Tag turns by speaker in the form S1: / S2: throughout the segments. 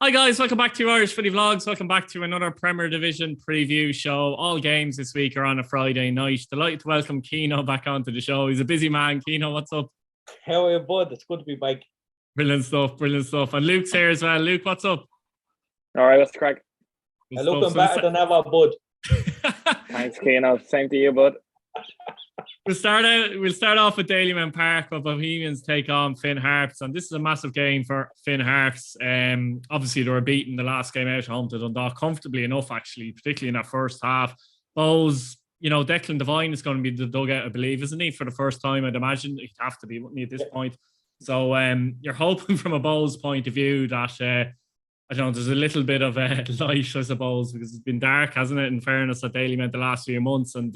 S1: Hi guys, welcome back to Irish Footy Vlogs. Welcome back to another Premier Division preview show. All games this week are on a Friday night. Delighted to welcome Ciano back onto the show. He's a busy man. Ciano, what's up?
S2: How are you, bud? It's good to be back.
S1: Brilliant stuff, brilliant stuff. And Luke's here as well. Luke, what's up?
S3: All right, what's the crack?
S2: You're looking better than ever, bud.
S3: Thanks, Ciano. Same to you, bud.
S1: We'll start off with Dalymount Park, where Bohemians take on Finn Harps, and this is a massive game for Finn Harps. Obviously, they were beaten the last game out home to Dundalk comfortably enough, actually, particularly in that first half. Bowes, Declan Devine is going to be the dugout, I believe, isn't he? For the first time, I'd imagine he'd have to be, wouldn't he, at this point? So you're hoping from a Bowes point of view that I don't know, there's a little bit of light, I suppose, because it's been dark, hasn't it? In fairness, at Dalymount the last few months, and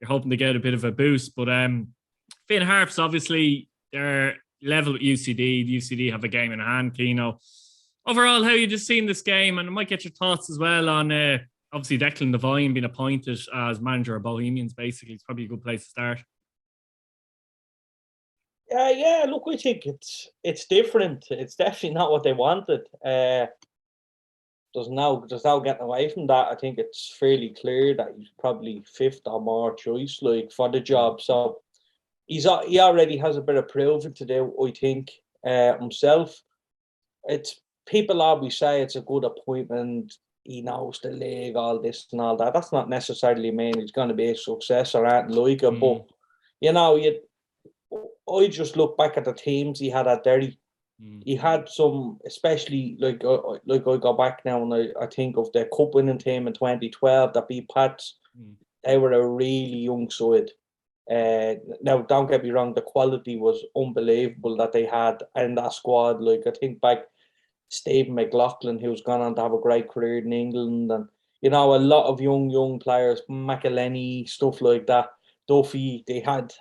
S1: you're hoping to get a bit of a boost. But Finn Harps, obviously, they're level with UCD. The UCD have a game in hand, Ciano. Overall, how you just seen this game? And I might get your thoughts as well on, obviously, Declan Devine being appointed as manager of Bohemians, basically. It's probably a good place to start.
S2: Yeah, look, I think it's different. It's definitely not what they wanted. There's no getting away from that. I think it's fairly clear that he's probably fifth or more choice, for the job. So he already has a bit of proving to do, I think, himself. It's people always say it's a good appointment. He knows the league, all this and all that. That's not necessarily mean he's going to be a success or anything like it. But I just look back at the teams he had at Derry. He had some, especially like I go back now and I think of the cup winning team in 2012 that beat Pats. They were a really young side. Now, don't get me wrong, the quality was unbelievable that they had in that squad. Like, I think back Stephen McLaughlin, who's gone on to have a great career in England, and a lot of young players, McElhenney, stuff like that. Duffy, they had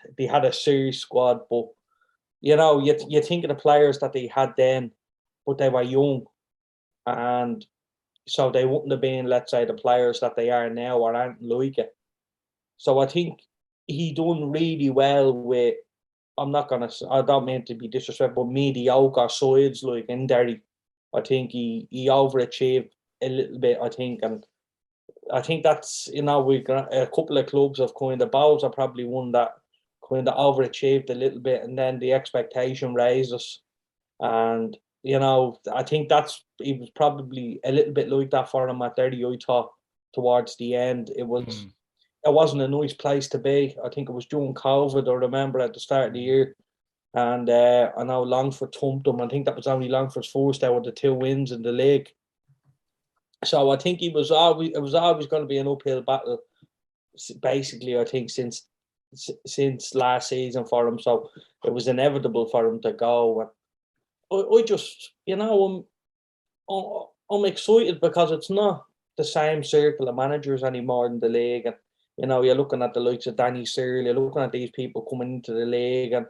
S2: a serious squad, but you think of the players that they had then, but they were young, and so they wouldn't have been, let's say, the players that they are now or anything like it. So I think he done really well with, I don't mean to be disrespectful, but mediocre sides like in Derry. I think he overachieved a little bit, I think, and I think that's, we got a couple of clubs have kind of, Bowes are probably one that kind of overachieved a little bit, and then the expectation raises. And, I think it was probably a little bit like that for him at Derry, I thought, towards the end. It wasn't a nice place to be. I think it was during COVID, I remember at the start of the year. And I know Longford thumped them. I think that was only Longford's first out of the 2 wins in the league. So I think it was always going to be an uphill battle, basically, I think, since last season for him. So it was inevitable for him to go. I just, I'm excited because it's not the same circle of managers anymore in the league. And, you're looking at the likes of Danny Searle, you're looking at these people coming into the league. And,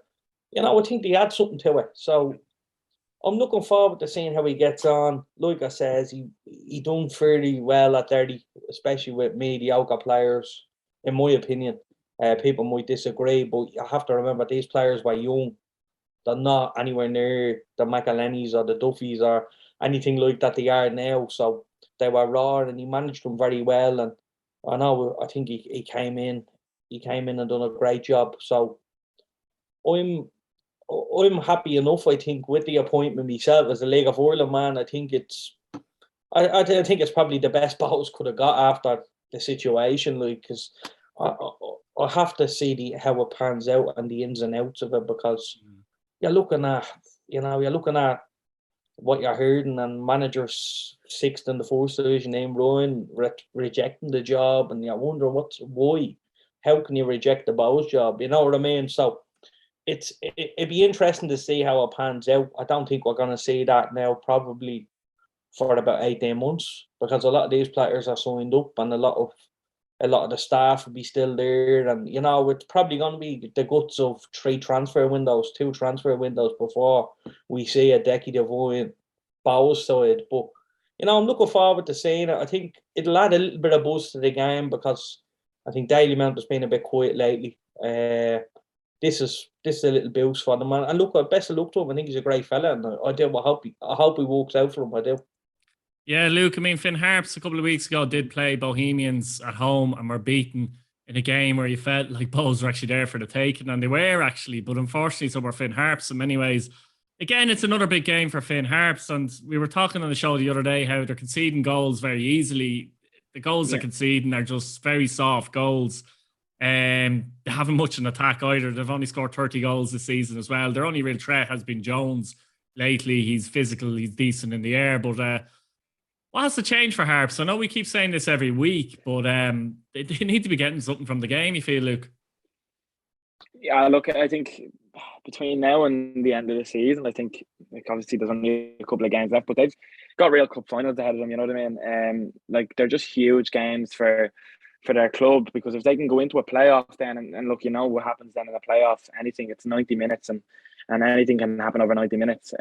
S2: I think they add something to it. So I'm looking forward to seeing how he gets on. Like I says, he done fairly well at Derry, especially with mediocre players, in my opinion. People might disagree, but you have to remember these players were young. They're not anywhere near the McElhenneys or the Duffys or anything like that they are now. So they were raw, and he managed them very well. And I think he came in and done a great job. So I'm happy enough, I think, with the appointment myself as a League of Ireland man. I think I think it's probably the best Bowes could have got after the situation, because I have to see how it pans out and the ins and outs of it, because you're looking at what you're hearing, and managers sixth in the first division, name Ryan, rejecting the job, and you're wondering why. How can you reject the Bowes job? You know what I mean? So it'd be interesting to see how it pans out. I don't think we're going to see that now probably for about 18 months, because a lot of these players are signed up, and a lot of the staff will be still there, and it's probably going to be the guts of 2 transfer windows before we see a decade of Bowes side. But I'm looking forward to seeing it. I think it'll add a little bit of buzz to the game, because I think Dalymount has been a bit quiet lately. This is a little boost for them, and look, best of luck to him. I think he's a great fella, and I hope he works out for him. I do.
S1: Yeah, Luke, I mean, Finn Harps a couple of weeks ago did play Bohemians at home and were beaten in a game where you felt like Bows were actually there for the taking, and they were actually, but unfortunately, so were Finn Harps in many ways. Again, it's another big game for Finn Harps, and we were talking on the show the other day how they're conceding goals very easily. The goals they're conceding are just very soft goals. They haven't much in attack either. They've only scored 30 goals this season as well. Their only real threat has been Jones lately. He's physical, he's decent in the air, but what has to change for Harps? I know we keep saying this every week, but they need to be getting something from the game, you feel, Luke?
S3: Yeah, look, I think between now and the end of the season, I think, like, obviously there's only a couple of games left, but they've got real cup finals ahead of them, you know what I mean? Like, they're just huge games for their club, because if they can go into a playoff then, and look, you know what happens then in a playoff, anything, it's 90 minutes and anything can happen over 90 minutes.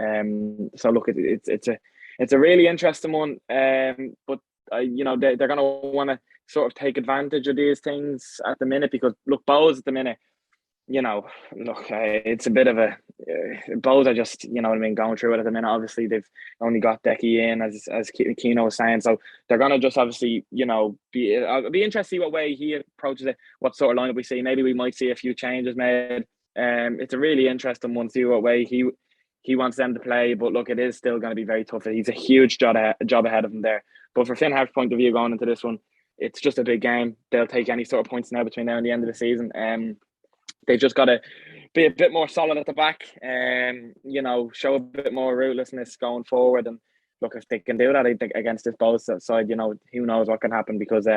S3: So look, it's a really interesting one. But you know, they're going to want to sort of take advantage of these things at the minute, because look, Bows at the minute, you know, look, it's a bit of a Bows are just, you know what I mean, going through it at the minute. Obviously, they've only got Decky in, as Ciano was saying, so they're gonna just obviously, you know, I'll be interested to see what way he approaches it, what sort of lineup we see. Maybe we might see a few changes made. It's a really interesting one to see what way he wants them to play. But look, it is still going to be very tough. He's a huge job ahead of him there. But for Finn Harps' point of view going into this one, it's just a big game. They'll take any sort of points now between now and the end of the season. They've just got to be a bit more solid at the back, you know, show a bit more ruthlessness going forward. And look, if they can do that, I think against this Bows side, you know, who knows what can happen, because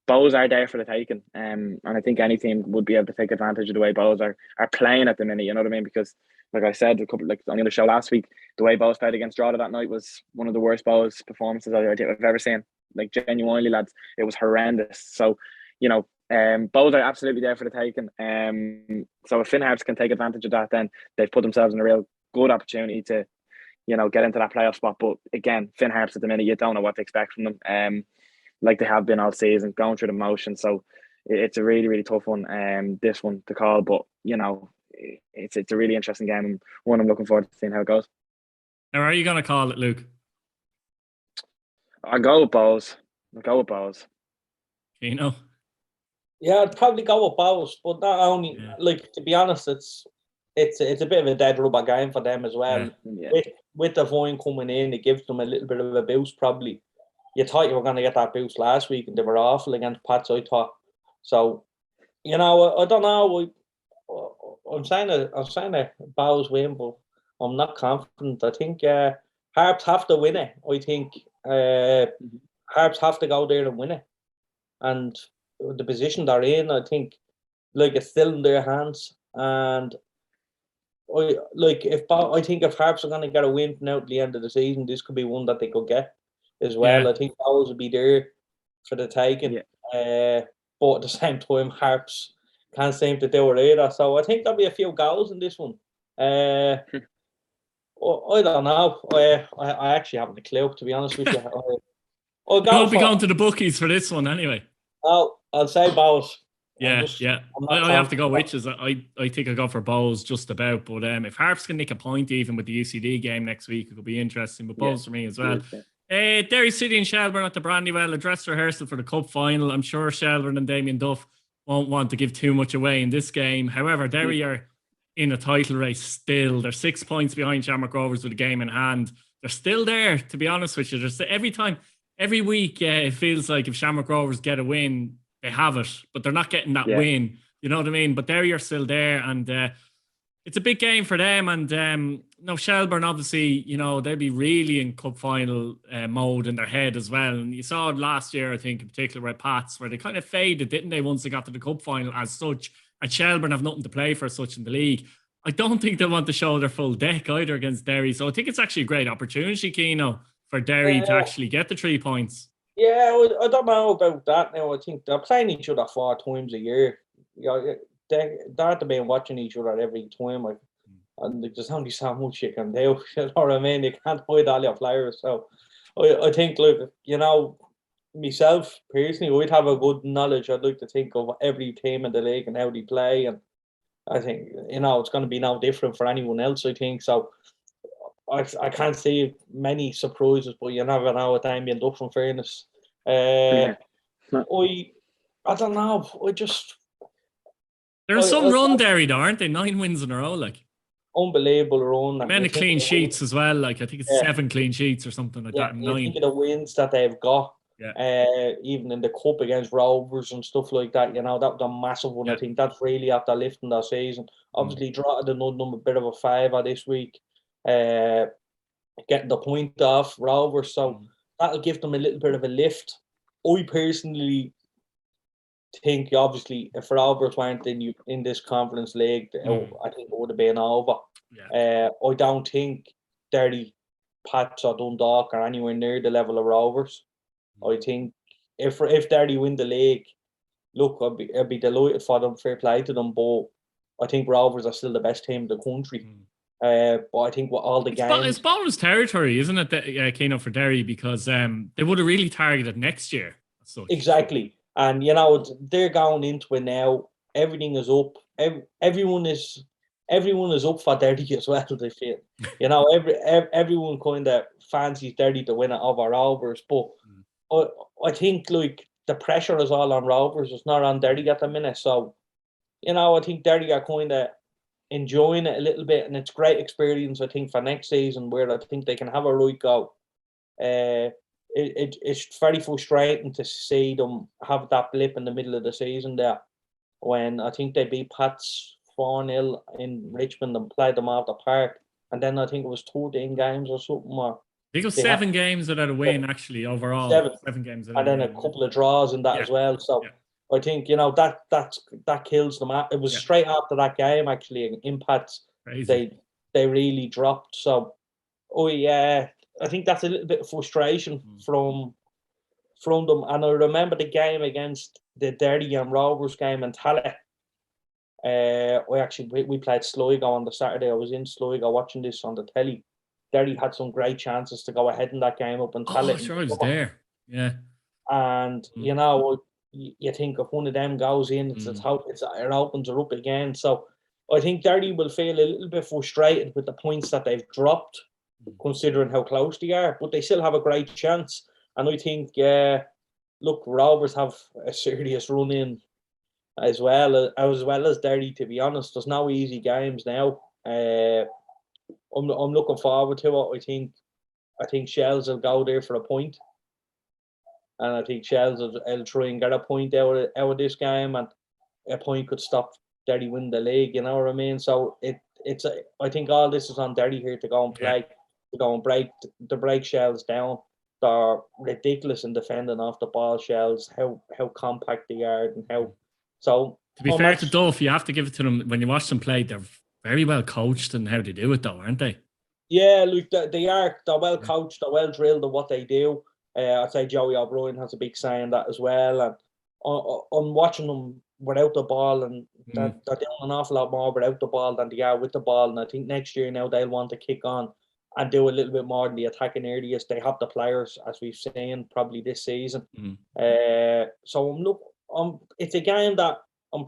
S3: Bows are there for the taking. And I think any team would be able to take advantage of the way Bows are playing at the minute, you know what I mean? Because like I said, on the other show last week, the way Bows played against Drogheda that night was one of the worst Bows performances I've ever seen. Like, genuinely, lads, it was horrendous. So, you know, Bows are absolutely there for the taking. So if Finn Harps can take advantage of that, then they've put themselves in a real good opportunity to, you know, get into that playoff spot. But again, Finn Harps at the minute, you don't know what to expect from them. Like they have been all season, going through the motion. So it's a really, really tough one. This one to call, but you know, it's a really interesting game, and one I'm looking forward to seeing how it goes.
S1: Now, are you going to call it, Luke?
S3: I'll go with Bows.
S1: You know.
S2: Yeah, I'd probably go with Bows, but not only like, to be honest, it's a bit of a dead rubber game for them as well.
S3: Yeah.
S2: With the Vine coming in, it gives them a little bit of a boost. Probably, you thought you were going to get that boost last week, and they were awful against Pats, I thought. So, you know, I don't know. I'm saying a Bows win, but I'm not confident. I think Harps have to win it. I think Harps have to go there and win it, and the position they're in, I think, like, it's still in their hands. And I think if Harps are going to get a win now at the end of the season, this could be one that they could get as well. I think Bows will be there for the taking. But at the same time, Harps can't seem to do it either. So I think there'll be a few goals in this one. I don't know. I actually haven't a clue, to be honest with you.
S1: I'll be going to the bookies for this one anyway.
S2: I'll say Bows.
S1: I have to go with you. I think I'll go for Bows just about. But if Harps can nick a point even with the UCD game next week, it could be interesting. But Bows for me as well. Derry City and Shelbourne at the Brandywell, a dress rehearsal for the cup final. I'm sure Shelbourne and Damien Duff won't want to give too much away in this game. However, Derry are in a title race still. They're 6 points behind Shamrock Rovers with a game in hand. They're still there, to be honest with you. Every week, it feels like if Shamrock Rovers get a win, they have it, but they're not getting that win. You know what I mean? But Derry are still there, and it's a big game for them. And Shelburne, obviously, you know, they'll be really in cup final mode in their head as well. And you saw it last year, I think, in particular with Pats, where they kind of faded, didn't they, once they got to the cup final as such. And Shelburne have nothing to play for as such in the league. I don't think they'll want to show their full deck either against Derry. So I think it's actually a great opportunity, Ciano, for Derry to actually get the 3 points.
S2: Yeah, I don't know about that now. I think they're playing each other 4 times a year. You know, they've been watching each other every time. And there's only so much you can do. You know what I mean? You can't hide all your players. So I think, look, you know, myself personally, I'd have a good knowledge. I'd like to think of every team in the league and how they play. And I think, you know, it's going to be no different for anyone else, I think. So I can't see many surprises, but you never know with Damien Duff, in fairness.
S3: Yeah.
S2: I don't know.
S1: There's some run, Derry, though, aren't they? 9 wins in a row, like.
S2: Unbelievable run.
S1: The amount of clean sheets as well. Like, I think it's 7 clean sheets or something like that.
S2: You think of the wins that they've got.
S1: Yeah.
S2: Even in the cup against Rovers and stuff like that, that was a massive one. I think that's really after lifting their season. Obviously, Drogheda done them a bit of a favour this week, getting the point off Rovers, so that'll give them a little bit of a lift. I personally think, obviously, if Rovers weren't in this Conference League, I think it would have been over. I don't think Derry, Pats or Dundalk are anywhere near the level of Rovers. I think if Derry win the league, look, I'd be delighted for them, fair play to them, but I think Rovers are still the best team in the country. But I think with all the games...
S1: It's bonus territory, isn't it, Ciano, for Derry, because they would have really targeted next year.
S2: Exactly. And, they're going into it now. Everything is up. Everyone is up for Derry as well, they feel. Everyone kind of fancies Derry to win it over Rovers. But I think, like, the pressure is all on Rovers. It's not on Derry at the minute. So, I think Derry are kind of enjoying it a little bit. And it's great experience, I think, for next season, where I think they can have a right go. It's very frustrating to see them have that blip in the middle of the season there, when I think they beat Pats 4-0 in Richmond and played them out the park, and then I think it was 13 games or something. Or
S1: I think it was 7 games without a win, actually, overall. 7 games
S2: and then a couple of draws in that as well. So I think that kills them. It was straight after that game, actually, in Pats. They really dropped. So I think that's a little bit of frustration from them. And I remember the game against the Derry and Rovers game in Tallaght. We played Sligo on the Saturday. I was in Sligo watching this on the telly. Derry had some great chances to go ahead in that game up in Tallaght.
S1: Oh, sure, I was there. Yeah.
S2: And, you think if one of them goes in, it opens it up again. So I think Derry will feel a little bit frustrated with the points that they've dropped, considering how close they are, but they still have a great chance. And I think, look, Rovers have a serious run in as well as Derry, to be honest. There's no easy games now. I'm looking forward to it. I think Shells will go there for a point. And I think Shells will try and get a point out of this game, and a point could stop Derry win the league, you know what I mean? So I think all this is on Derry here to go and play, to go and break Shells down. They're ridiculous in defending off the ball, Shells, how compact they are, and how... So,
S1: to be fair to Duff, you have to give it to them. When you watch them play, they're very well coached in how they do it, though, aren't they?
S2: Yeah, look, they are. They're well coached, they're well drilled in what they do. I'd say Joey O'Brien has a big say in that as well. And I'm watching them without the ball, and they're doing an awful lot more without the ball than they are with the ball. And I think next year now they'll want to kick on and do a little bit more in the attacking areas. They have the players, as we've seen, probably this season. So it's a game that I'm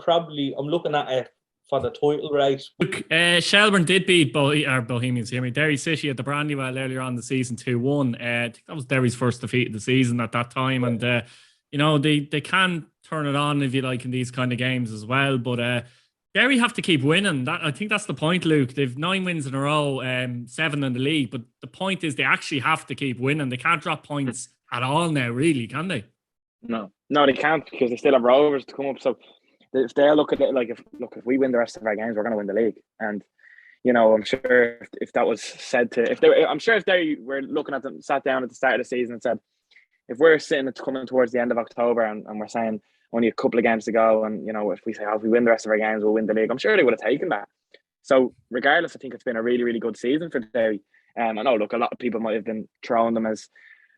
S2: looking at it for the title race.
S1: Look, Shelburne did beat Bohemians here. Derry City at the Brandywell earlier on in the season 2-1. I think that was Derry's first defeat of the season at that time. And, they can turn it on, if you like, in these kind of games as well. But Derry have to keep winning. I think that's the point, Luke. They've 9 wins in a row, 7 in the league. But the point is they actually have to keep winning. They can't drop points at all now, really, can they?
S3: No, they can't, because they still have Rovers to come up. So if they look at it like, if we win the rest of our games, we're going to win the league. And I'm sure if that was said to, I'm sure if they were looking at them, sat down at the start of the season and said, if we're sitting coming towards the end of October and we're saying only a couple of games to go, and if we say, if we win the rest of our games, we'll win the league, I'm sure they would have taken that. So regardless, I think it's been a really, really good season for Derry. I know, look, a lot of people might have been throwing them as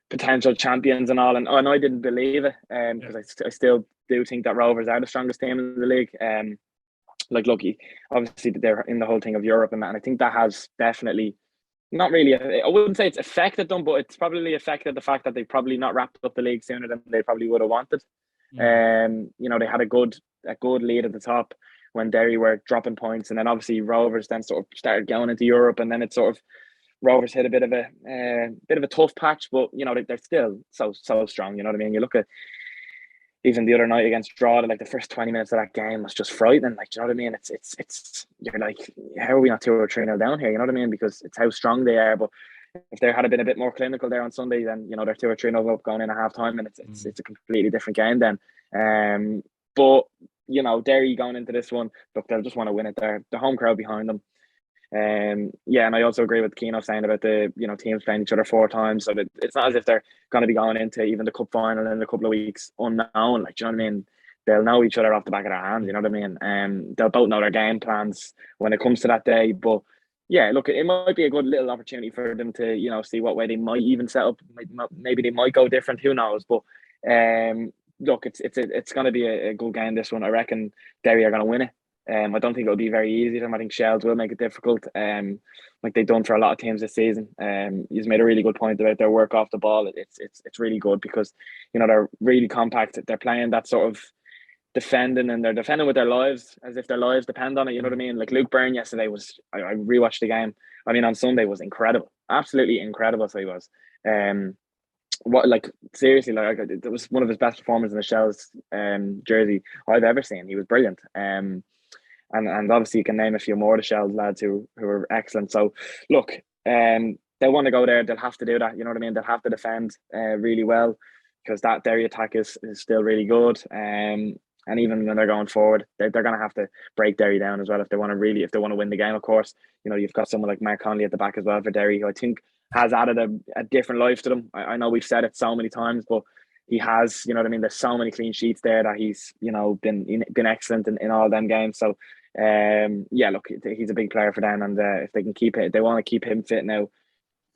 S3: potential champions and all, and I didn't believe it, because I still do think that Rovers are the strongest team in the league. Obviously they're in the whole thing of Europe and that, and I think that has definitely not really, I wouldn't say it's affected them, but it's probably affected the fact that they probably not wrapped up the league sooner than they probably would have wanted. They had a good lead at the top when Derry were dropping points, and then obviously Rovers then sort of started going into Europe, and then it sort of Rovers hit a bit of a tough patch, but you know they're still so strong. You know what I mean? You look at even the other night against Drogheda, like the first 20 minutes of that game was just frightening. Like, you know what I mean? It's you're like, how are we not 2 or 3-0 down here? You know what I mean? Because it's how strong they are. But if they had been a bit more clinical there on Sunday, then you know they're 2 or 3-0 up going in at half time, and it's a completely different game then. But you know, Derry going into this one, look, they'll just want to win it there. The home crowd behind them. Yeah, and I also agree with Ciano saying about the teams playing each other 4 times, so that it's not as if they're going to be going into even the cup final in a couple of weeks unknown. Like, do you know what I mean? They'll know each other off the back of their hands. You know what I mean? They'll both know their game plans when it comes to that day. But yeah, look, it might be a good little opportunity for them to see what way they might even set up. Maybe they might go different. Who knows? But look, it's going to be a good game. This one, I reckon Derry are going to win it. I don't think it'll be very easy for them. I think Shells will make it difficult, like they've done for a lot of teams this season. He's made a really good point about their work off the ball. It's really good because they're really compact. They're playing that sort of defending, and they're defending with their lives as if their lives depend on it. You know what I mean? Like Luke Byrne yesterday was. I rewatched the game. I mean, on Sunday was incredible, absolutely incredible. So he was. Seriously, like it was one of his best performances in the Shells jersey I've ever seen. He was brilliant. And obviously you can name a few more of the Shells lads who are excellent. So look, they want to go there. They'll have to do that. You know what I mean? They'll have to defend really well because that Derry attack is still really good. And even when they're going forward, they're going to have to break Derry down as well if they want to win the game. Of course, you've got someone like Mark Conley at the back as well for Derry, who I think has added a different life to them. I know we've said it so many times, but he has, you know what I mean? There's so many clean sheets there that he's, been excellent in all them games. So, yeah, look, he's a big player for them. And if they can keep it, they want to keep him fit now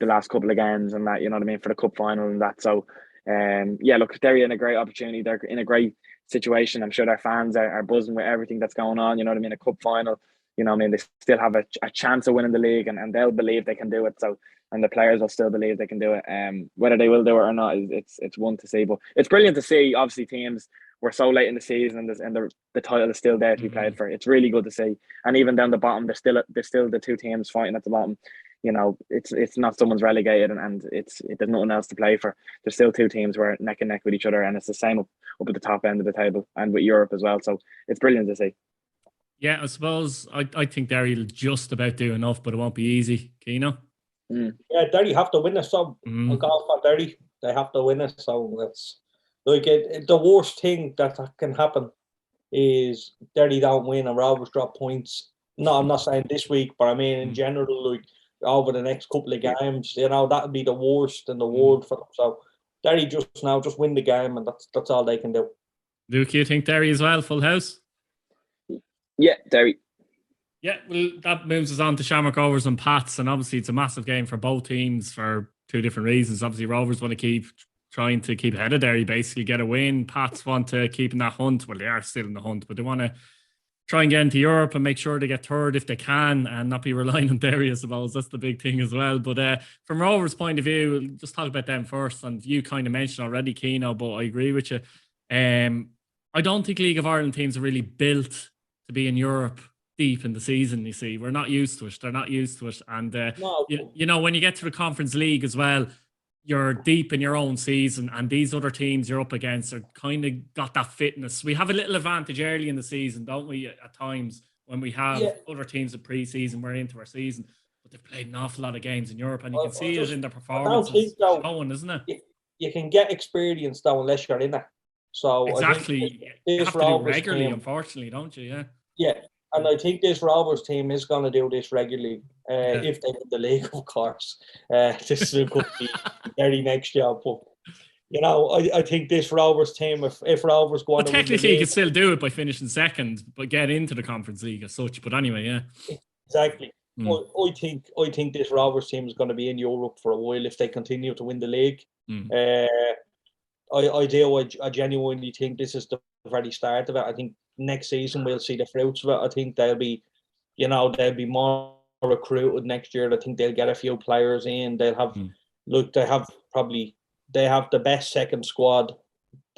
S3: the last couple of games and that, you know what I mean, for the cup final and that. So, yeah, look, they're in a great opportunity. They're in a great situation. I'm sure their fans are buzzing with everything that's going on. You know what I mean? A cup final, you know what I mean? They still have a chance of winning the league and they'll believe they can do it. So, and the players will still believe they can do it. Whether they will do it or not, it's one to see. But it's brilliant to see. Obviously, teams were so late in the season, and the title is still there to be played for. It's really good to see. And even down the bottom, there's still the 2 teams fighting at the bottom. It's not someone's relegated, and there's nothing else to play for. There's still 2 teams who are neck and neck with each other, and it's the same up at the top end of the table and with Europe as well. So it's brilliant to see.
S1: Yeah, I suppose I think Derry will just about do enough, but it won't be easy. Ciano?
S2: Yeah, Derry have to win it. So I'll go for Derry. They have to win it. So it's like the worst thing that can happen is Derry don't win and Rovers drop points. No, I'm not saying this week, but I mean in general, like over the next couple of games, that would be the worst in the world for them. So Derry just win the game, and that's all they can do.
S1: Luke, you think Derry as well? Full house?
S3: Yeah, Derry.
S1: Yeah, well, that moves us on to Shamrock Rovers and Pats, and obviously it's a massive game for both teams for 2 different reasons. Obviously, Rovers want to trying to keep ahead of Derry, basically get a win. Pats want to keep in that hunt. Well, they are still in the hunt, but they want to try and get into Europe and make sure they get third if they can and not be relying on Derry, I suppose. That's the big thing as well. But from Rovers' point of view, we'll just talk about them first. And you kind of mentioned already, Ciano, but I agree with you. I don't think League of Ireland teams are really built to be in Europe deep in the season. You see, we're not used to it. They're not used to it. And
S2: No.
S1: when you get to the Conference League as well, you're deep in your own season, and these other teams you're up against are kind of got that fitness. We have a little advantage early in the season, don't we, at times, when we have other teams at pre-season, we're into our season, but they've played an awful lot of games in Europe, and you can see it in their performances showing, isn't it?
S2: You can get experience though unless you're in it. So
S1: exactly, you have to do regularly, unfortunately, don't you? Yeah.
S2: Yeah, and I think this Rovers team is going to do this regularly if they win the league, of course. This could be very next year, but I think this Rovers team, if Rovers go on,
S1: technically you can still do it by finishing second, but get into the Conference League as such. But anyway, yeah, exactly.
S2: I think this Rovers team is going to be in Europe for a while if they continue to win the league. I genuinely think this is the very start of it. I think next season we'll see the fruits of it. I think they'll be more recruited next year. I think they'll get a few players in. They'll have they have the best second squad.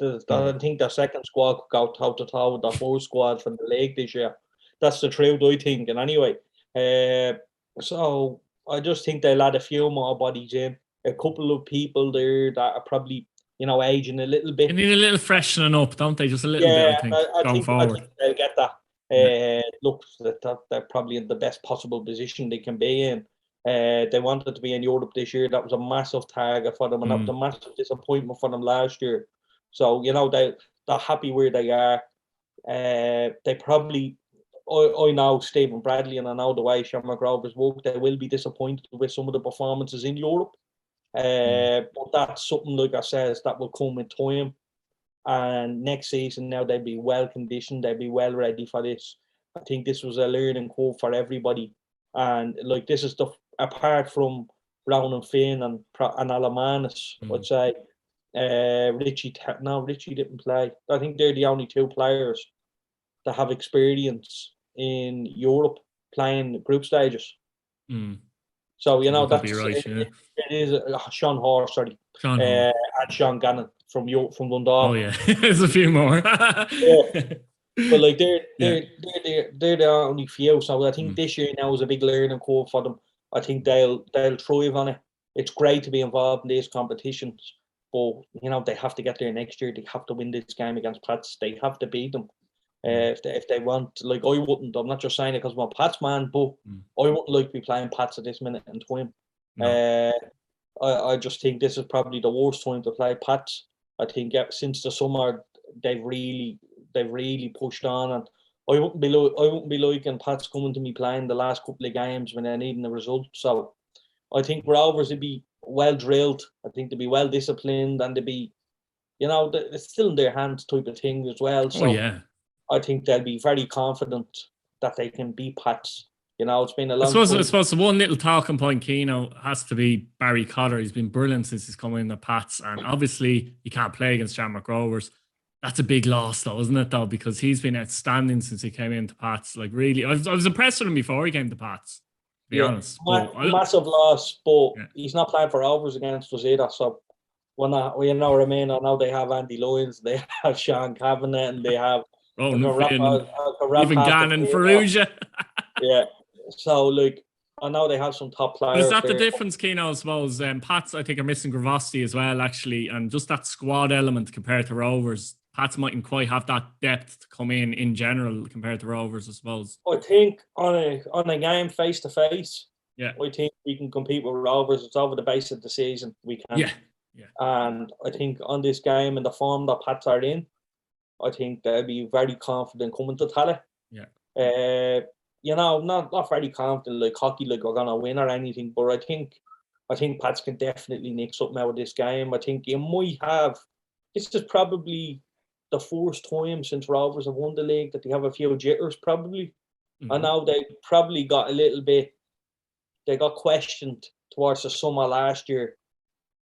S2: I think the second squad could go toe to toe with the first squad from the league this year. That's the truth, I think. And anyway, so I just think they'll add a few more bodies in. A couple of people there that are probably, aging a little bit.
S1: They need a little freshening up, don't they? Just a little bit, I think, going forward.
S2: I think they'll get that. Look, they're probably in the best possible position they can be in. They wanted to be in Europe this year. That was a massive target for them, and that was a massive disappointment for them last year. So, they're happy where they are. They probably, I know Stephen Bradley, and I know the way Shamrock Rovers work, they will be disappointed with some of the performances in Europe. But that's something, like I said, that will come in time. And next season, now they'll be well conditioned, they'll be well ready for this. I think this was a learning curve for everybody. And like, this is apart from Brown and Finn and Alamanis, I'd say. Richie didn't play. I think they're the only two players that have experience in Europe playing group stages. So that's
S1: right,
S2: it is Sean Horse, sorry,
S1: Sean Horse.
S2: and Sean Gannon from Dundalk.
S1: Oh yeah, there's a few more.
S2: But like they're the only few. So I think this year now is a big learning curve for them. I think they'll thrive on it. It's great to be involved in these competitions, but they have to get there next year. They have to win this game against Pats. They have to beat them. If they want, like, I wouldn't. I'm not just saying it because I'm a Pats man, but I wouldn't like to be playing Pats at this minute in time. No. I just think this is probably the worst time to play Pats. I think since the summer they've really pushed on, and I wouldn't be liking Pats coming to me playing the last couple of games when they're needing the result. So I think Rovers would be well drilled. I think they'd be well disciplined, and they'd be, it's still in their hands type of thing as well. So I think they'll be very confident that they can beat Pats. It's been a long time.
S1: I suppose the one little talking point, Ciano, has to be Barry Cotter. He's been brilliant since he's come in the Pats, and obviously he can't play against Shamrock Rovers. That's a big loss, though, isn't it? Though, because he's been outstanding since he came into Pats. Like, really, I was impressed with him before he came to Pats. To be honest,
S2: massive loss, but he's not playing for Rovers against us either. So, you know what I mean. I know they have Andy Lyons, they have Sean Kavanagh, and they have.
S1: Even Gannon, Ferrugia.
S2: So, like, I know they have some top players.
S1: But is that the difference, Ciano, I suppose? Pats, I think, are missing Gravosty as well, actually, and just that squad element compared to Rovers. Pats mightn't quite have that depth to come in general compared to Rovers, I suppose.
S2: I think on a game face to face, I think we can compete with Rovers. It's over the base of the season. We can.
S1: Yeah.
S2: And I think on this game and the form that Pats are in, I think they'll be very confident coming to Tally. Not very confident like hockey, like we're gonna win or anything, but I think Pats can definitely nick something out of this game. I think you might have. This is probably the first time since Rovers have won the league that they have a few jitters. Probably, I know they probably got a little bit. They got questioned towards the summer last year,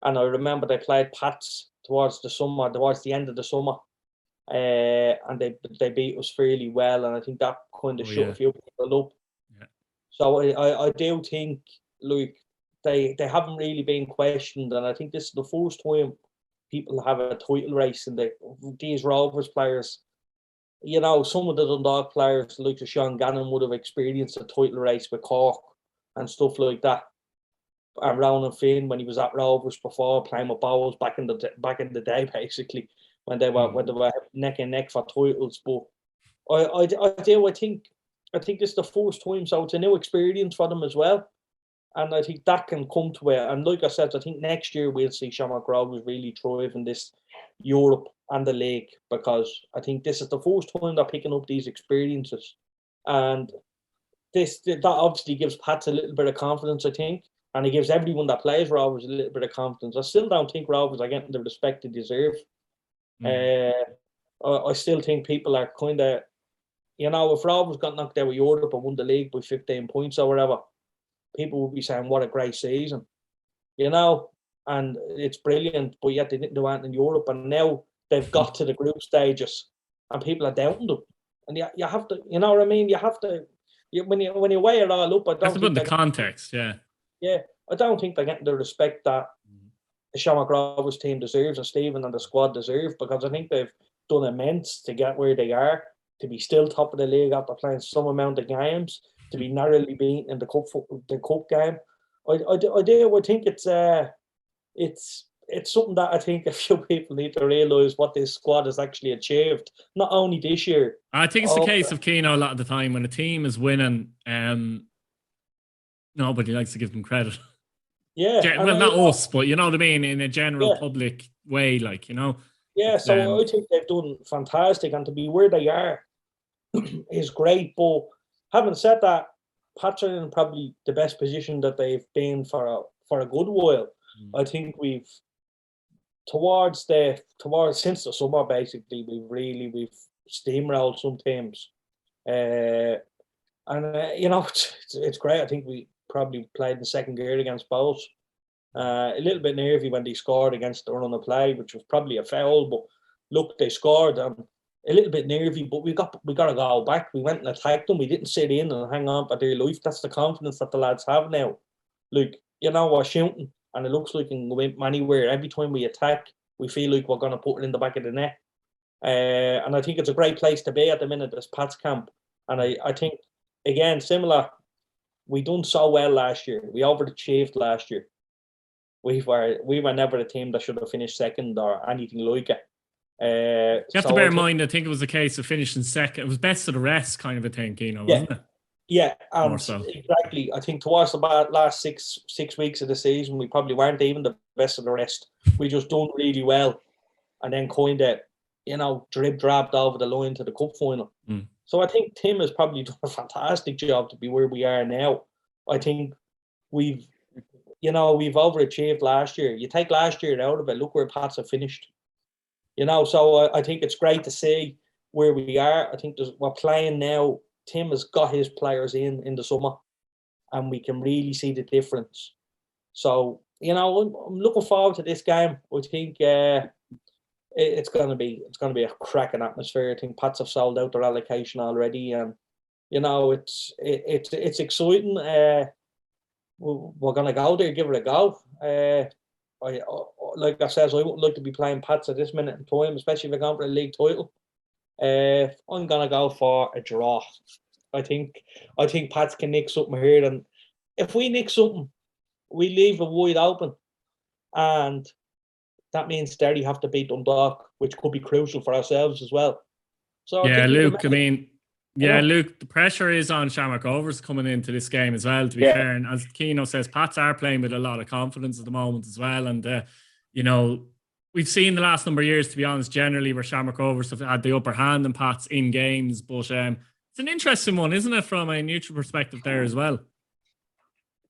S2: and I remember they played Pats towards the end of the summer. And they beat us fairly well, and I think that kind of shut a few people up. So I do think, like, they haven't really been questioned, and I think this is the first time people have a title race in these Rovers players. Some of the Dundalk players, like Sean Gannon, would have experienced a title race with Cork and stuff like that. And Rowan Finn, when he was at Rovers before, playing with Bowles back in the day, basically. When they were neck and neck for titles, but I think this is the first time, so it's a new experience for them as well, and I think that can come to it. And like I said, I think next year we'll see Shamrock Rovers really thrive in this Europe and the league, because I think this is the first time they're picking up these experiences, and that obviously gives Pats a little bit of confidence, I think, and it gives everyone that plays Rovers a little bit of confidence. I still don't think Rovers are getting the respect they deserve. I still think people are kind of, if Rovers got knocked out of Europe and won the league by 15 points or whatever, people would be saying, what a great season, and it's brilliant, but yet they didn't do anything in Europe, and now they've got to the group stages and people are doubting them, and you have to, you know what I mean, you have to, when you weigh it all up, I don't think
S1: the context,
S2: I don't think they're getting the respect that the Shamrock Rovers team deserves, and Stephen and the squad deserve, because I think they've done immense to get where they are, to be still top of the league after playing some amount of games, to be narrowly beaten in the cup game. I do. I think it's something that I think a few people need to realise what this squad has actually achieved. Not only this year.
S1: I think it's the case of Ciano a lot of the time when a team is winning. Nobody likes to give them credit.
S2: Yeah.
S1: Well, not us, but you know what I mean, in a general public way, like, you know.
S2: Yeah, so I think they've done fantastic, and to be where they are is great. But having said that, Pats are in probably the best position that they've been for a good while. I think we've since the summer basically we've steamrolled some teams, and it's great. I think we probably played in second gear against both. A little bit nervy when they scored against the run of play, which was probably a foul, but look, they scored. A little bit nervy, but we got to go back. We went and attacked them. We didn't sit in and hang on by their life. That's the confidence that the lads have now. Like, we're shooting, and it looks like we can go anywhere. Every time we attack, we feel like we're going to put it in the back of the net. And I think it's a great place to be at the minute, this Pats camp. And I think, again, similar, we done so well last year. We overachieved last year. We were never a team that should have finished second or anything like it.
S1: You have to bear in mind, I think it was a case of finishing second. It was best of the rest kind of a thing, wasn't it?
S2: Yeah, and exactly. I think towards the last six weeks of the season, we probably weren't even the best of the rest. We just done really well, and then kind of, drab-drabbed over the line to the cup final. So I think Tim has probably done a fantastic job to be where we are now. I think we've overachieved last year. You take last year out of it, look where Pats have finished. So I think it's great to see where we are. I think we're playing now. Tim has got his players in the summer, and we can really see the difference. So, I'm looking forward to this game. I think it's gonna be a cracking atmosphere. I think Pats have sold out their allocation already, and it's exciting. We're gonna go there, give it a go. Like I said, I wouldn't like to be playing Pats at this minute in time, especially if we're going for a league title. I'm gonna go for a draw. I think Pats can nick something here, and if we nick something, we leave it wide open, and that means Derry have to beat Dundalk, which could be crucial for ourselves as well. So
S1: Luke, Luke, the pressure is on Shamrock Rovers coming into this game as well, to be fair. And as Ciano says, Pats are playing with a lot of confidence at the moment as well. And, we've seen the last number of years, to be honest, generally where Shamrock Rovers have had the upper hand in Pats in games. But it's an interesting one, isn't it, from a neutral perspective there as well?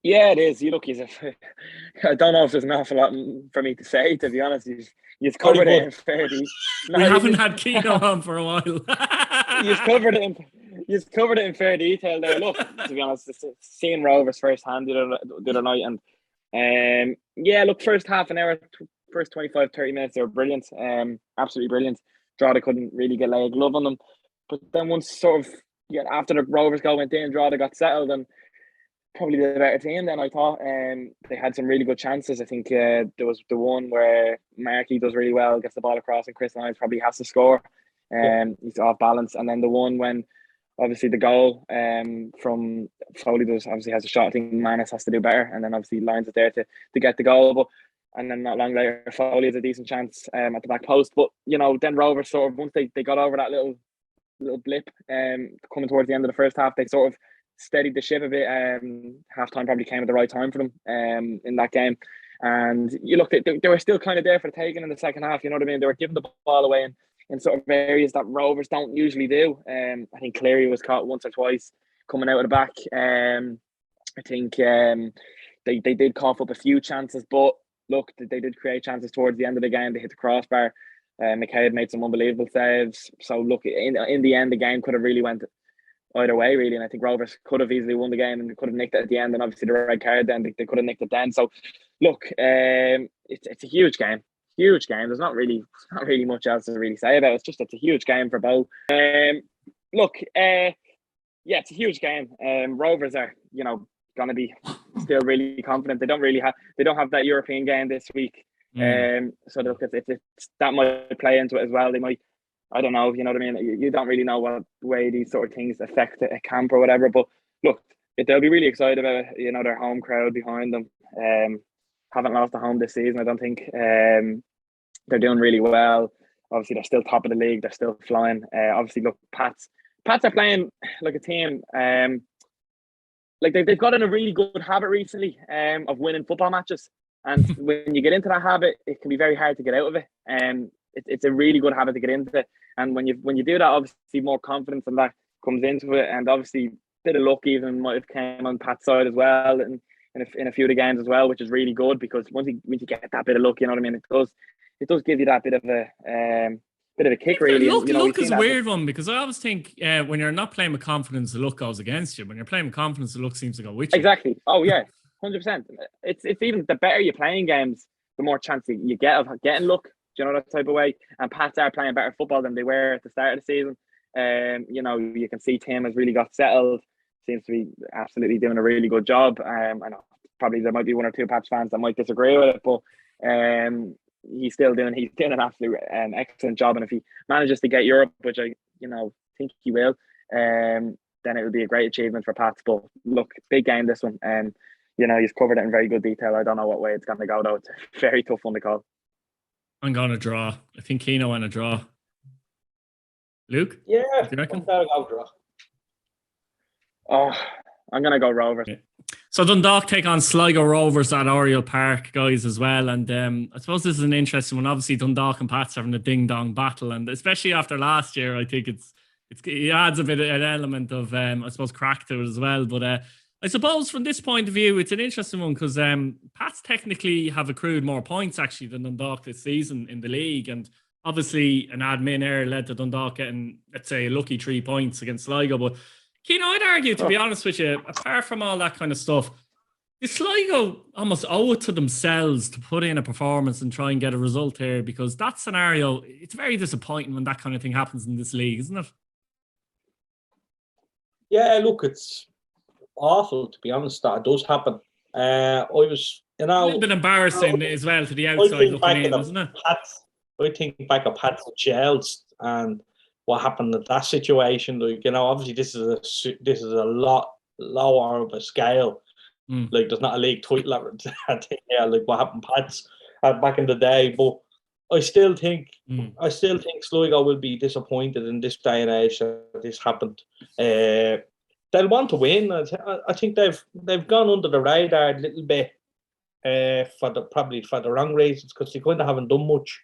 S3: Yeah, it is. I don't know if there's an awful lot for me to say, to be honest. You've covered it in fairly.
S1: We haven't had Ciano on for a while.
S3: You've covered it in fair detail there. Look, to be honest, seeing Rovers firsthand the other night, and look, first half an hour, first 25-30 minutes, they were brilliant, absolutely brilliant. Drogheda couldn't really get a glove on them, but then once sort of after the Rovers goal went in, Drogheda got settled and probably the better team then, I thought. They had some really good chances. I think there was the one where Markey does really well, gets the ball across, and Chris Lyons probably has to score. He's off balance. And then the one when obviously the goal from Foley obviously has a shot. I think Manus has to do better, and then obviously Lyons is there to get the goal. But and then not long later, Foley has a decent chance at the back post. But then Rovers sort of, once they got over that little blip coming towards the end of the first half, they sort of steadied the ship a bit. Half-time probably came at the right time for them in that game. And they were still kind of there for the taking in the second half, you know what I mean? They were giving the ball away in sort of areas that Rovers don't usually do. I think Cleary was caught once or twice coming out of the back. I think they did cough up a few chances, but look, they did create chances towards the end of the game. They hit the crossbar. McCabe made some unbelievable saves. So look, in the end, the game could have really went either way, really. And I think Rovers could have easily won the game and they could have nicked it at the end. And obviously the red card, then they could have nicked it then. So look, it's a huge game. Huge game. There's not really much else to really say about it. It's a huge game for both. Look, it's a huge game. Rovers are, going to be still really confident. They don't have that European game this week. So look, if that might play into it as well. They might, I don't know, you know what I mean? You don't really know what way these sort of things affect a camp or whatever. But look, they'll be really excited about it. You know, their home crowd behind them. Haven't lost at home this season, I don't think. They're doing really well. Obviously, they're still top of the league. They're still flying. Obviously, look, Pats are playing like a team. Like they've got in a really good habit recently of winning football matches. And when you get into that habit, it can be very hard to get out of it. It's a really good habit to get into. And when you do that, obviously more confidence and that comes into it. And obviously, a bit of luck even might have came on Pat's side as well, and in a few of the games as well, which is really good because once you get that bit of luck, you know what I mean. It does give you that bit of a kick, really.
S1: Luck is a weird one because I always think when you're not playing with confidence, the luck goes against you. When you're playing with confidence, the luck seems to go with you.
S3: Exactly. Oh yeah, 100%. It's even the better you're playing games, the more chance you get of getting luck. Do you know, that type of way? And Pats are playing better football than they were at the start of the season. You know, you can see Tim has really got settled. Seems to be absolutely doing a really good job. I know probably there might be one or two Pats fans that might disagree with it, but he's doing an absolute excellent job. And if he manages to get Europe, which I think he will, then it would be a great achievement for Pats. But look, big game this one. He's covered it in very good detail. I don't know what way it's going to go though. It's a very tough one to call.
S1: I'm going to draw. I think Ciano went a draw. Luke?
S2: Yeah,
S1: do you reckon?
S2: I'm going to go draw.
S3: Oh, I'm going to go Rovers.
S1: Yeah. So Dundalk take on Sligo Rovers at Oriel Park, guys, as well. And I suppose this is an interesting one. Obviously, Dundalk and Pats are having a ding-dong battle. And especially after last year, I think it adds a bit of an element of, I suppose, crack to it as well. But I suppose from this point of view, it's an interesting one because Pats technically have accrued more points, actually, than Dundalk this season in the league. And obviously, an admin error led to Dundalk getting, let's say, a lucky 3 points against Sligo. But Ciano, I'd argue, to be honest with you, apart from all that kind of stuff, the Sligo almost owe it to themselves to put in a performance and try and get a result here, because that scenario, it's very disappointing when that kind of thing happens in this league, isn't it?
S2: Yeah, look, it's awful, to be honest, that it does happen. I was, a
S1: little bit embarrassing as well to the outside looking in, isn't it?
S2: I think back of Pats and Shells and what happened in that situation. Like, obviously this is a lot lower of a scale. Like, there's not a league title like what happened Pats back in the day. But I still think Sligo will be disappointed in this day and age that this happened. They'll want to win. I think they've gone under the radar a little bit probably for the wrong reasons, because they kind of haven't done much.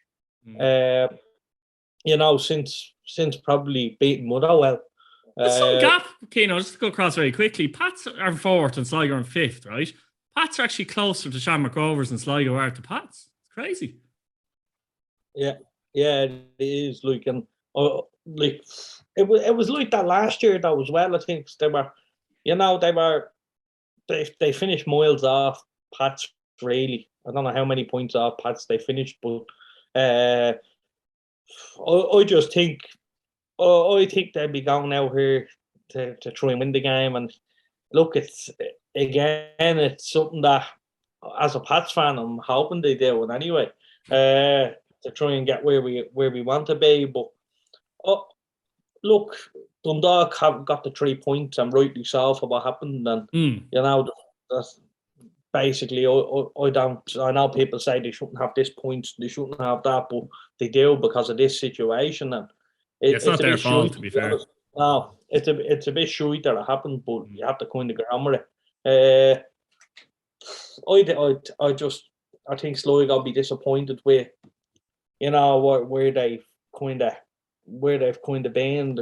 S2: Since probably beating Motherwell.
S1: There's some gap, Ciano, just to go across very quickly. Pats are 4th and Sligo are 5th, right? Pats are actually closer to Shamrock Rovers than Sligo are to Pats. It's crazy.
S2: Yeah, it is. Like, and it was like that last year though as well. I think they finished miles off Pats, really. I don't know how many points off Pats they finished, but I just think I think they'd be going out here to try and win the game. And look, it's something that as a Pats fan I'm hoping they do it anyway, to try and get where we want to be. But look, Dundalk have got the 3 points, and rightly so for what happened. And that's basically, I know people say they shouldn't have this point, they shouldn't have that, but they do because of this situation. And
S1: it's not their fault, to be fair.
S2: No, it's a bit shite that it happened, but you have to kind of get on with it. I think Sligo will be disappointed with, where they've kind of been,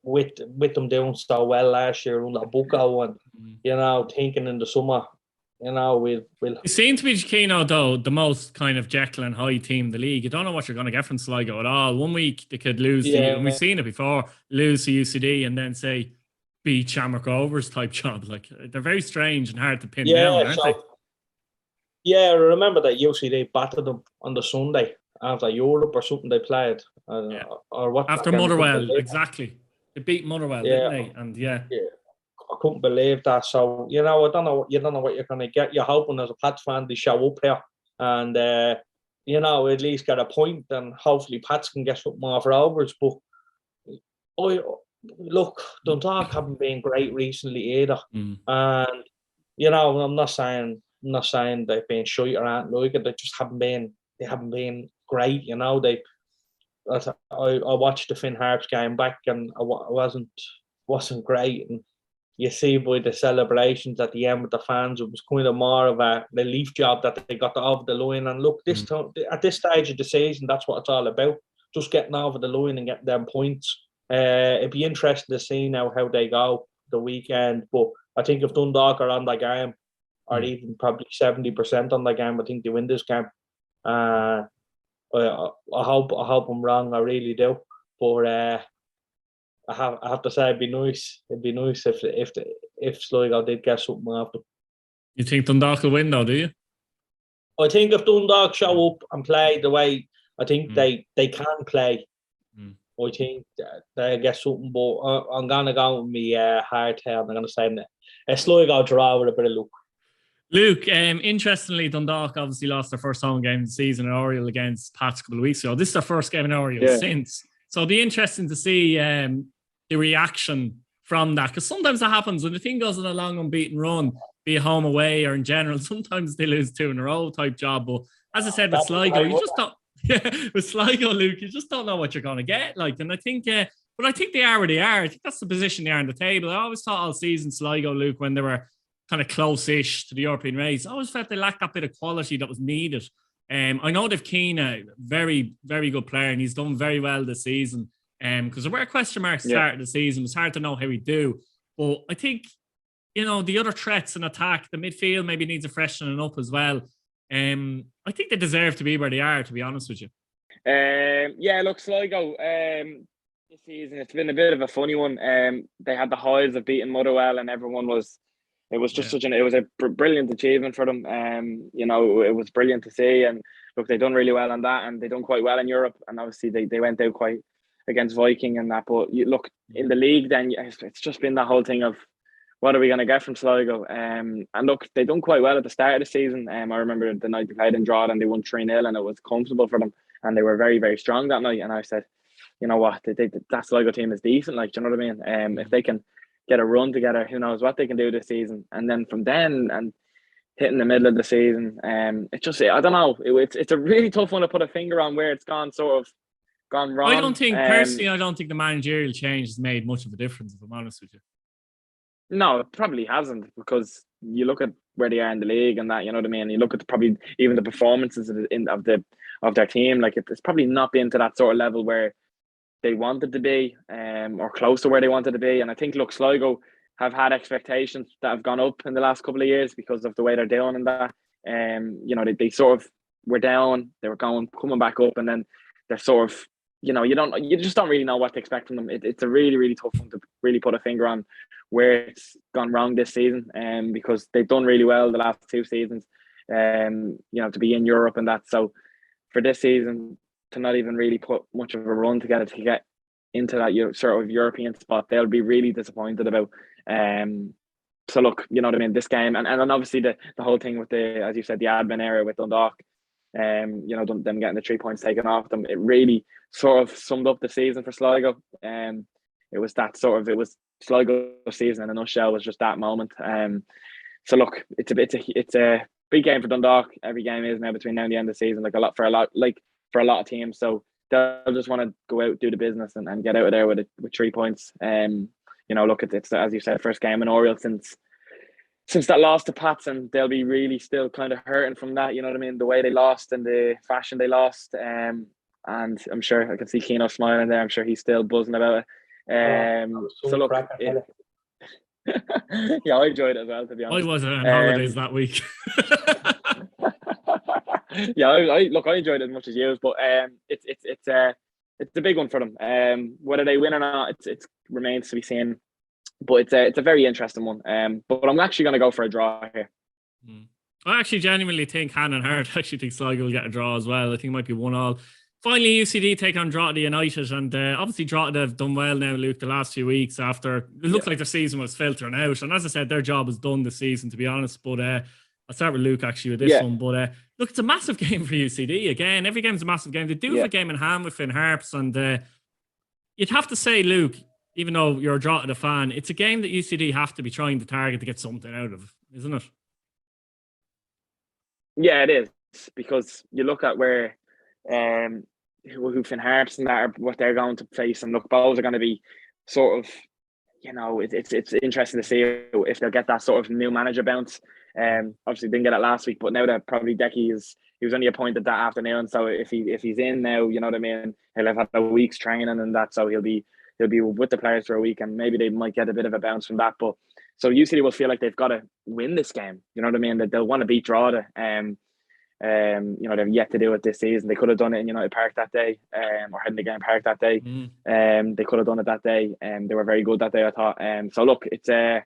S2: with them doing so well last year under Bucco, and thinking in the summer, we'll.
S1: It seemed to be, Ciano, though, the most kind of Jekyll and Hyde team in the league. You don't know what you're going to get from Sligo at all. 1 week they could lose, and we've seen it before, lose to UCD and then say beat Shamrock Rovers type job. Like, they're very strange and hard to pin down, aren't they?
S2: Yeah, I remember that UCD battered them on the Sunday after Europe or something they played, or what
S1: after Motherwell, exactly. They beat Motherwell, didn't they? And
S2: I couldn't believe that. So, I don't know what you're going to get. You're hoping as a Pats fan they show up here and, at least get a point, and hopefully Pats can get something off Rovers. But look, Dundalk haven't been great recently either, and I'm not saying they've been shite or anything like it. They just haven't been. They haven't been great. I watched the Finn Harps game back, and I wasn't great. And you see by the celebrations at the end with the fans, it was kind of more of a relief job that they got over the line. And look, at this stage of the season, that's what it's all about. Just getting over the line and getting them points. It'd be interesting to see now how they go the weekend. But I think if Dundalk are on the game, or even probably 70% on the game, I think they win this game. I hope I'm wrong. I really do. But I have to say it'd be nice. It'd be nice if Sligo did get something after.
S1: You think Dundalk will win though, do you?
S2: I think if Dundalk show up and play the way I think they can play, I think they get something. But I'm gonna go with me hard tail. I'm gonna say a Sligo draw with a bit of luck.
S1: Luke, interestingly, Dundalk obviously lost their first home game of the season at Oriel against Pats a couple of weeks ago. This is their first game in Oriel since. So it'll be interesting to see the reaction from that. Because sometimes that happens when the team goes on a long unbeaten run, be it home away or in general. Sometimes they lose 2 in a row type job. But as I said, with Sligo, you just don't. Yeah, with Sligo, Luke, you just don't know what you're going to get. And I think, but I think they are where they are. I think that's the position they are on the table. I always thought all season Sligo, Luke, when they were kind of close-ish to the European race, I always felt they lacked that bit of quality that was needed. I know they've Keane, a very, very good player, and he's done very well this season. Because there were question marks at the start of the season. It was hard to know how he'd do. But I think, the other threats in attack, the midfield maybe needs a freshening up as well. I think they deserve to be where they are, to be honest with you.
S3: Look, Sligo, this season, it's been a bit of a funny one. They had the highs of beating Motherwell, and everyone was... It was just it was a brilliant achievement for them. It was brilliant to see. And look, they done really well on that, and they done quite well in Europe. And obviously they went out quite against Viking and that. But you look in the league, then it's just been that whole thing of what are we going to get from Sligo? And look, they done quite well at the start of the season. I remember the night they played in Drogheda and they won 3-0, and it was comfortable for them. And they were very, very strong that night. And I said, you know what, that Sligo team is decent. Like, do you know what I mean? If they can get a run together, who knows what they can do this season. And then from then and hitting the middle of the season, it's just, I don't know, it's a really tough one to put a finger on where it's gone wrong.
S1: I don't think the managerial change has made much of a difference, if I'm honest with you.
S3: No, it probably hasn't, because you look at where they are in the league and that, you know what I mean? You look at probably even the performances of their team, like it's probably not been to that sort of level where they wanted to be, or close to where they wanted to be. And I think, look, Sligo have had expectations that have gone up in the last couple of years because of the way they're doing and that. They sort of were down, they were coming back up, and then they're sort of, you just don't really know what to expect from them. It's a really, really tough one to really put a finger on where it's gone wrong this season, because they've done really well the last 2 seasons, to be in Europe and that. So for this season, to not even really put much of a run together to get into that sort of European spot, they'll be really disappointed about. So look, you know what I mean, this game, and then obviously the whole thing with as you said, the admin area with Dundalk, them getting the 3 points taken off them, it really sort of summed up the season for Sligo. It was Sligo season in a nutshell, was just that moment. So look, it's a big game for Dundalk. Every game is now between now and the end of the season, for a lot of teams. So they'll just want to go out, do the business, and get out of there with 3 points. Look, it's as you said, first game in Oriel since that loss to Pats, and they'll be really still kind of hurting from that. You know what I mean? The way they lost and the fashion they lost. And I'm sure I can see Ciano smiling there. I'm sure he's still buzzing about it. So look, yeah, I enjoyed it as well, to be honest.
S1: I was on holidays that week.
S3: Yeah, I enjoyed it as much as you, but it's a big one for them. Whether they win or not, it remains to be seen. But it's a very interesting one. But I'm actually going to go for a draw here.
S1: I actually genuinely think hand and heart. I actually think Sligo will get a draw as well. I think it might be 1-1. Finally, UCD take on Drogheda United, and obviously Drogheda have done well now, Luke, the last few weeks after it looked like their season was filtering out. And as I said, their job is done this season, to be honest. But I'll start with Luke actually with this one. But look, it's a massive game for UCD. Again, every game's a massive game. They do have a game in hand with Finn Harps, and you'd have to say, Luke, even though you're a Drogheda fan, it's a game that UCD have to be trying to target to get something out of, isn't it?
S3: Yeah, it is, because you look at where who Finn Harps and that are, what they're going to face, and look, Bows are going to be sort of, it's interesting to see if they'll get that sort of new manager bounce. Obviously didn't get it last week, but now that probably he was only appointed that afternoon, so if he's in now, you know what I mean, he'll have had a week's training and that, so he'll be with the players for a week, and maybe they might get a bit of a bounce from that. But so UCD will feel like they've got to win this game. You know what I mean? That they'll want to beat Drogheda. They've yet to do it this season. They could have done it in United Park that day, or Headingley Park that day. They could have done it that day, and they were very good that day, I thought. So look, it's a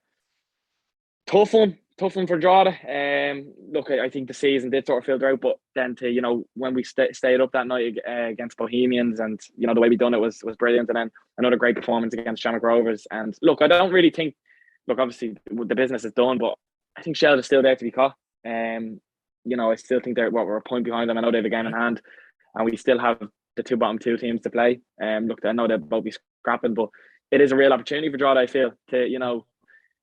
S3: tough one for Drogheda. Look, I think the season did sort of filter out, but then when we stayed up that night against Bohemians, and the way we done it was brilliant, and then another great performance against Shamrock Rovers. And look, I don't really think, obviously the business is done, but I think Shell is still there to be caught. I still think we're a point behind them. I know they have a game in hand, and we still have the two bottom two teams to play. Look, I know they'll both be scrapping, but it is a real opportunity for Drogheda, I feel, to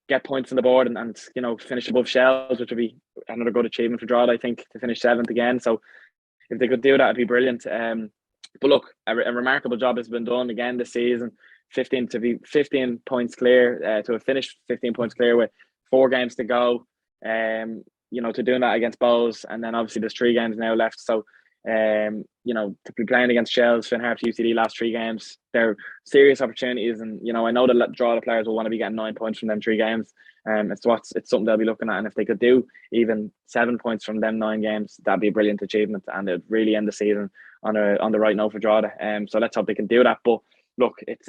S3: get points on the board and finish above Shells, which would be another good achievement for Drogheda, I think, to finish 7th again. So if they could do that, it'd be brilliant. But look, a remarkable job has been done again this season. 15 points clear, to have finished 15 points clear with 4 games to go. To doing that against Bows, and then obviously there's 3 games now left. So, to be playing against Shells, Finn Harps, UCD last 3 games, they're serious opportunities. And I know the Drogheda players will want to be getting 9 points from them 3 games. It's something they'll be looking at, and if they could do even 7 points from them 9 games, that'd be a brilliant achievement, and it'd really end the season on the right note for Drogheda. So let's hope they can do that. But look, it's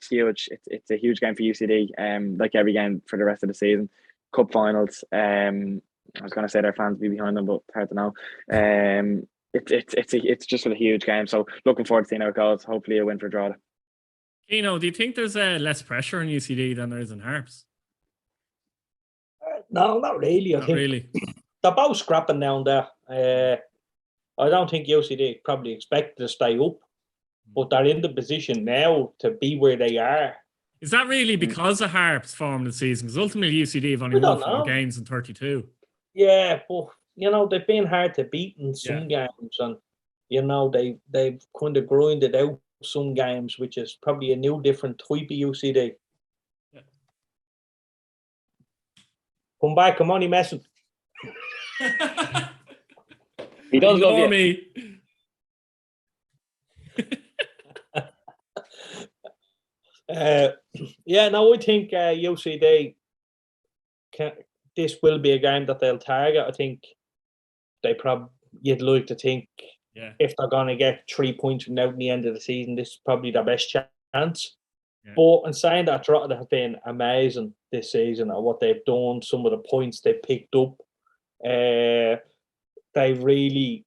S3: huge. It's a huge game for UCD. Like every game for the rest of the season. Cup finals. I was going to say their fans be behind them, but it's hard to know. It's just a huge game. So looking forward to seeing how it goes. Hopefully a win for Drogheda.
S1: Do you think there's less pressure in UCD than there is in Harps?
S2: No, not really. I think
S1: really.
S2: They're both scrapping down there. I don't think UCD probably expect to stay up, but they're in the position now to be where they are.
S1: Is that really because of Harps' form this season? Because ultimately UCD have only won 4 games in 32.
S2: Yeah, but they've been hard to beat in some games, and they've kind of grinded out some games, which is probably a new different type of UCD. Yeah. Come back, I'm only messing.
S3: He does love
S1: me.
S2: I think UCD this will be a game that they'll target. I think you'd like to think, if they're going to get 3 points from out in the end of the season, this is probably their best chance. Yeah. But in saying that, Drogheda have been amazing this season at what they've done, some of the points they picked up. They've really,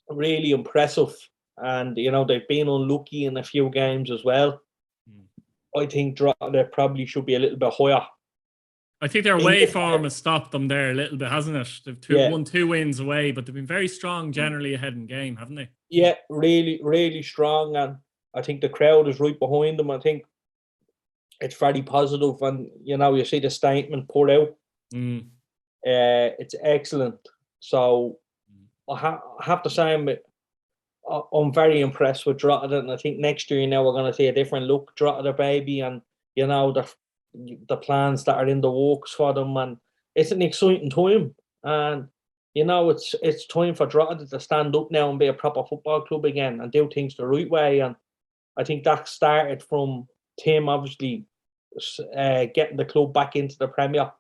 S2: really impressive. And, they've been unlucky in a few games as well. I think Drogheda probably should be a little bit higher.
S1: I think their away form has stopped them there a little bit, hasn't it? They've won 2 wins away, but they've been very strong generally ahead in game, haven't they?
S2: Yeah, really, really strong. And I think the crowd is right behind them. I think it's very positive. And, you see the statement put out. It's excellent. So I have to say I'm very impressed with Drogheda, and I think next year we're going to see a different look, Drogheda baby, and the plans that are in the works for them, and it's an exciting time, and it's time for Drogheda to stand up now and be a proper football club again and do things the right way. And I think that started from Tim obviously getting the club back into the Premier,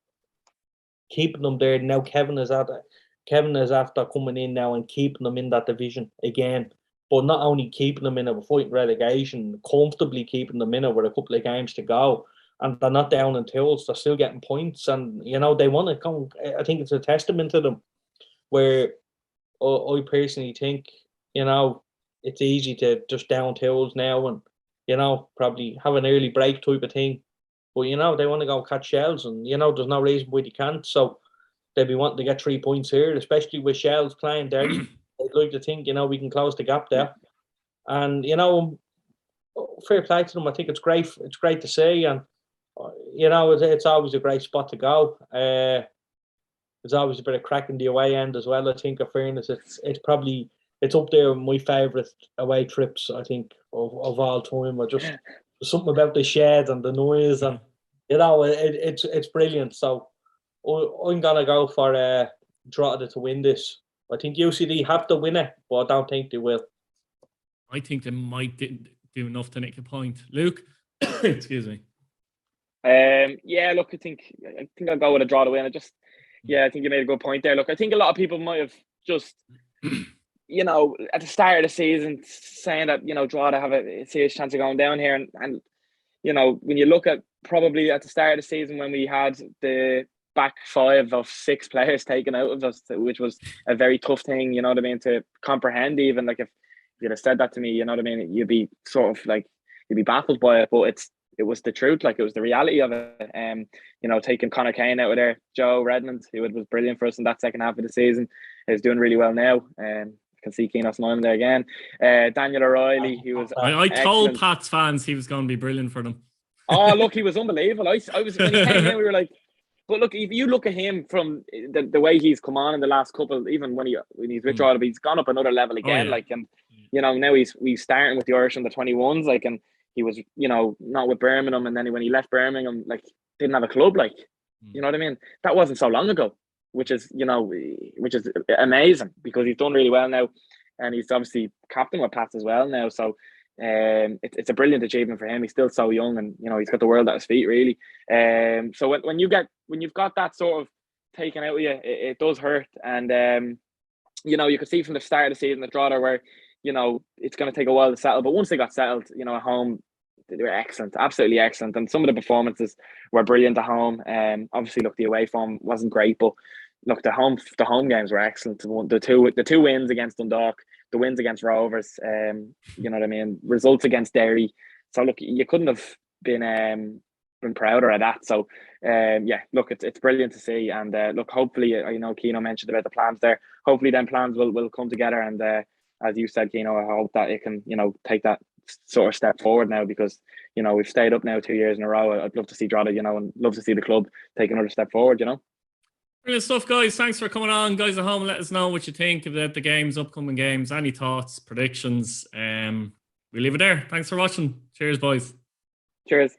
S2: keeping them there. Now Kevin is after coming in now and keeping them in that division again. But not only keeping them in a fighting relegation, comfortably keeping them in it with a couple of games to go. And they're not down in tools, they're still getting points. And, they want to come. I think it's a testament to them, where I personally think, it's easy to just down tools now and, probably have an early break type of thing. But, they want to go catch Shells, and, there's no reason why they can't. So they'll be wanting to get 3 points here, especially with Shells playing Derry. I'd like to think, we can close the gap there. And, fair play to them. I think it's great. It's great to see, and it's always a great spot to go. There's always a bit of crack in the away end as well. I think, in fairness, it's up there with my favourite away trips. I think of all time. Or just something about the shed and the noise, and it's brilliant. So I'm gonna go for Drogheda to win this. I think UCD have to win it, but I don't think they will.
S1: I think they might do enough to nick a point. Luke, excuse me.
S3: Look, I think I'll go with a draw to win. I think you made a good point there. Look, I think a lot of people might have just, at the start of the season saying that, Drogheda have a serious chance of going down here. And when you look at probably at the start of the season when we had the back 5 of 6 players taken out of us, which was a very tough thing, to comprehend even. Like if you'd have said that to me, you'd be sort of like, you'd be baffled by it, but it was the truth, like it was the reality of it. Taking Conor Kane out of there, Joe Redmond, who was brilliant for us in that second half of the season, is doing really well now. You can see Ciano smiling there again. Daniel O'Reilly, he was.
S1: I told Pats fans he was going to be brilliant for them.
S3: Oh, look, he was unbelievable. I was when he came in, we were like, but look, if you look at him from the way he's come on in the last couple, even when he's with Drogheda, he's gone up another level again. Now he's starting with the Irish under 21s, like, and he was, not with Birmingham, and then when he left Birmingham, like, didn't have a club, like, you know what I mean? That wasn't so long ago, which is amazing because he's done really well now, and he's obviously captain with Pats as well now. So it's a brilliant achievement for him. He's still so young, and he's got the world at his feet, really. So when you've got that sort of taken out of you, it does hurt, and you could see from the start of the season at Drogheda where it's going to take a while to settle, but once they got settled, at home, they were excellent, absolutely excellent, and some of the performances were brilliant at home. Obviously, look, the away form wasn't great, but look, the home games were excellent. The two wins against Dundalk, the wins against Rovers, you know what I mean, results against Derry. So look, you couldn't have been prouder of that. So look, it's brilliant to see, and look, hopefully, I know Ciano mentioned about the plans there. Hopefully, then plans will come together, and as you said, Ciano, I hope that it can take that sort of step forward now, because we've stayed up now 2 years in a row. I'd love to see Drogheda, and love to see the club take another step forward.
S1: Brilliant stuff, guys. Thanks for coming on. Guys at home, let us know what you think about the games, upcoming games, any thoughts, predictions. We'll leave it there. Thanks for watching. Cheers, boys.
S3: Cheers.